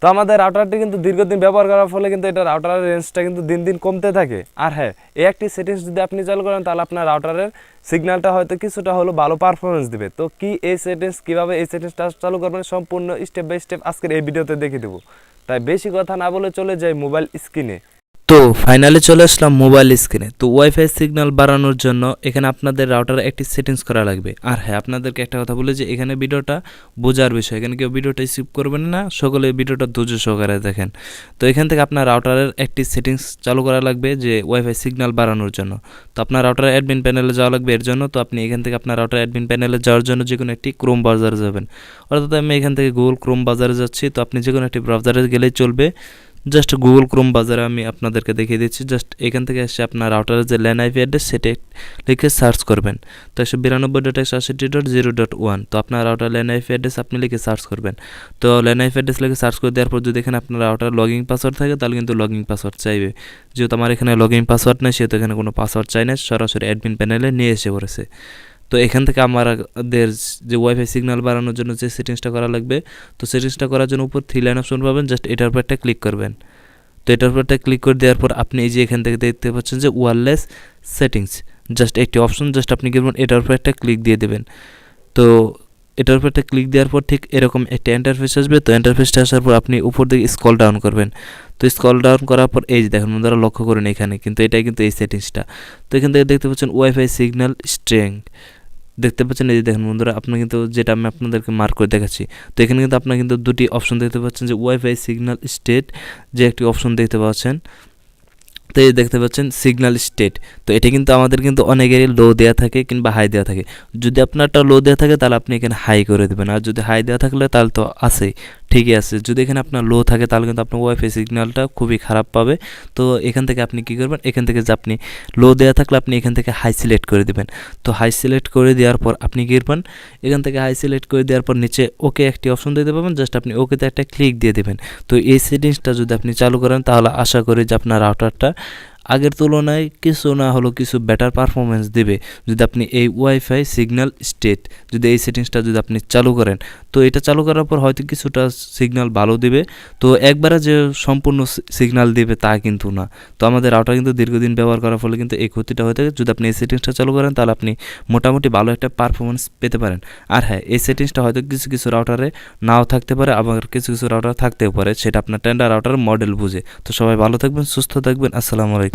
তো আমাদের রাউটারটি কিন্তু দীর্ঘদিন ব্যবহার করার ফলে কিন্তু এটা রাউটারের রেঞ্জটা কিন্তু দিন দিন কমতে থাকে। আর হ্যাঁ, এই একটি সেটিংস যদি আপনি চালু করেন তাহলে আপনার রাউটারের সিগন্যালটা হয়তো কিছুটা হলো ভালো পারফরমেন্স দিবে। তো কি এই সেটিংস, কীভাবে এই সেটিংসটা চালু করবেন সম্পূর্ণ স্টেপ বাই স্টেপ আজকের এই ভিডিওতে দেখিয়ে দেবো। তাই বেশি কথা না বলে চলে যাই মোবাইল স্ক্রিনে। তো ফাইনালি চলে আসলাম মোবাইল স্ক্রিনে। তো ওয়াইফাই সিগন্যাল বাড়ানোর জন্য এখানে আপনাদের রাউটারে একটি সেটিংস করা লাগবে। আর হ্যাঁ, আপনাদেরকে একটা কথা বলে যে এখানে ভিডিওটা বোঝার বিষয়, এখানে কেউ ভিডিওটা স্কিপ করবেন না, সকলে ভিডিওটা ধৈর্য সহকারে দেখেন। তো এখান থেকে আপনার রাউটারের একটি সেটিংস চালু করা লাগবে যে ওয়াইফাই সিগন্যাল বাড়ানোর জন্য। তো আপনার রাউটারের অ্যাডমিন প্যানেলে যাওয়া লাগবে এর জন্য। তো আপনি এখান থেকে আপনার রাউটার অ্যাডমিন প্যানেলে যাওয়ার জন্য যে কোনো একটি ক্রোম ব্রাউজারে যাবেন। অর্থাৎ আমি এখান থেকে গুগল ক্রোম ব্রাউজারে যাচ্ছি। তো আপনি যে কোনো একটি ব্রাউজারে গেলেই চলবে। জাস্ট গুগল ক্রোম বাজারে আমি আপনাদেরকে দেখিয়ে দিচ্ছি। জাস্ট এখান থেকে এসে আপনার রাউটারের যে ল্যান আইপি অ্যাড্রেস সেটা লিখে সার্চ করবেন। তো 192.168.0.1। তো আপনার রাউটার ল্যান আইপি অ্যাড্রেস আপনি লিখে সার্চ করবেন। তো ল্যান আইপি অ্যাড্রেস লিখে সার্চ করে দেওয়ার পর যদি এখানে আপনার রাউটার লগইন পাসওয়ার্ড থাকে তাহলে কিন্তু লগইন পাসওয়ার্ড চাইবে। যেহেতু আমার এখানে লগইন পাসওয়ার্ড নেই সেহেতু এখানে কোনো পাসওয়ার্ড চাই না, সরাসরি অ্যাডমিন প্যানেলে নিয়ে এসে পড়েছে। তো এখান থেকে আমাদের যে ওয়াইফাই সিগন্যাল বাড়ানোর জন্য যে সেটিংসটা করা লাগবে, তো সেটিংসটা করার জন্য উপর 3 লাইন অপশন পাবেন, জাস্ট এটার উপর একটা ক্লিক করবেন। তো এটার উপর একটা ক্লিক করে দেওয়ার পর আপনি এই যে এখান থেকে দেখতে পাচ্ছেন যে ওয়্যারলেস সেটিংস, জাস্ট একটি অপশন, জাস্ট আপনি কি করবেন এটার উপর একটা ক্লিক দিয়ে দেবেন। তো এটার উপর একটা ক্লিক দেওয়ার পর ঠিক এরকম একটা ইন্টারফেস আসবে। তো ইন্টারফেসটা আসার পর আপনি উপর দিকে স্ক্রল ডাউন করবেন। তো স্ক্রল ডাউন করার পর এই যে দেখেন বন্ধুরা, লক্ষ্য করেন এখানে কিন্তু এটাই কিন্তু এই সেটিংসটা। তো এখান থেকে দেখতে পাচ্ছেন ওয়াইফাই সিগন্যাল স্ট্রেংথ, দেখতে পাচ্ছেন এই যে দেখেন বন্ধুরা, আপনার কিন্তু যেটা আমি আপনাদেরকে মার্ক করে দেখাচ্ছি। তো এখানে কিন্তু আপনার কিন্তু দুটি অপশন দেখতে পাচ্ছেন যে ওয়াইফাই সিগন্যাল স্টেট যে একটি অপশন দেখতে পাচ্ছেন। তো এই দেখতে পাচ্ছেন সিগন্যাল স্টেট। তো এটা কিন্তু আমাদের কিন্তু অনেকেরই লো দেওয়া থাকে কিংবা হাই দেওয়া থাকে। যদি আপনারটা লো দেওয়া থাকে তাহলে আপনি এখানে হাই করে দেবেন, আর যদি হাই দেওয়া থাকলে তাহলে তো আছেই, ঠিকই আছে। যদি এখানে আপনার লো থাকে তাহলে কিন্তু আপনার ওয়াইফাই সিগন্যালটা খুবই খারাপ পাবে। তো এখান থেকে আপনি কী করবেন, এখান থেকে যে আপনি লো দেওয়া থাকলে আপনি এখান থেকে হাই সিলেক্ট করে দেবেন। তো হাই সিলেক্ট করে দেওয়ার পর আপনি কী করবেন, এখান থেকে হাই সিলেক্ট করে দেওয়ার পর নিচে ওকে একটি অপশন দিতে পারবেন, জাস্ট আপনি ওকেতে একটা ক্লিক দিয়ে দেবেন। তো এই সেটিংসটা যদি আপনি চালু করেন তাহলে আশা করি যে আপনার রাউটারটা আগের তুলনায় কিছু না হলেও কিছু বেটার পারফরমেন্স দেবে যদি আপনি এই ওয়াইফাই সিগন্যাল স্টেট যদি এই সেটিংসটা যদি আপনি চালু করেন। তো এটা চালু করার পর হয়তো কিছুটা সিগন্যাল ভালো দিবে, তো একবারে যে সম্পূর্ণ সিগন্যাল দিবে তা কিন্তু না। তো আমাদের রাউটার কিন্তু দীর্ঘদিন ব্যবহার করার ফলে কিন্তু এই ক্ষতিটা হয়ে থাকে। যদি আপনি এই সেটিংসটা চালু করেন তাহলে আপনি মোটামুটি ভালো একটা পারফরমেন্স পেতে পারেন। আর হ্যাঁ, এই সেটিংসটা হয়তো কিছু কিছু রাউটারে নাও থাকতে পারে, আবার কিছু কিছু রাউটার থাকতেও পারে, সেটা আপনার টেন্ডার রাউটার মডেল বুঝে। তো সবাই ভালো থাকবেন, সুস্থ থাকবেন, আসসালামু আলাইকুম।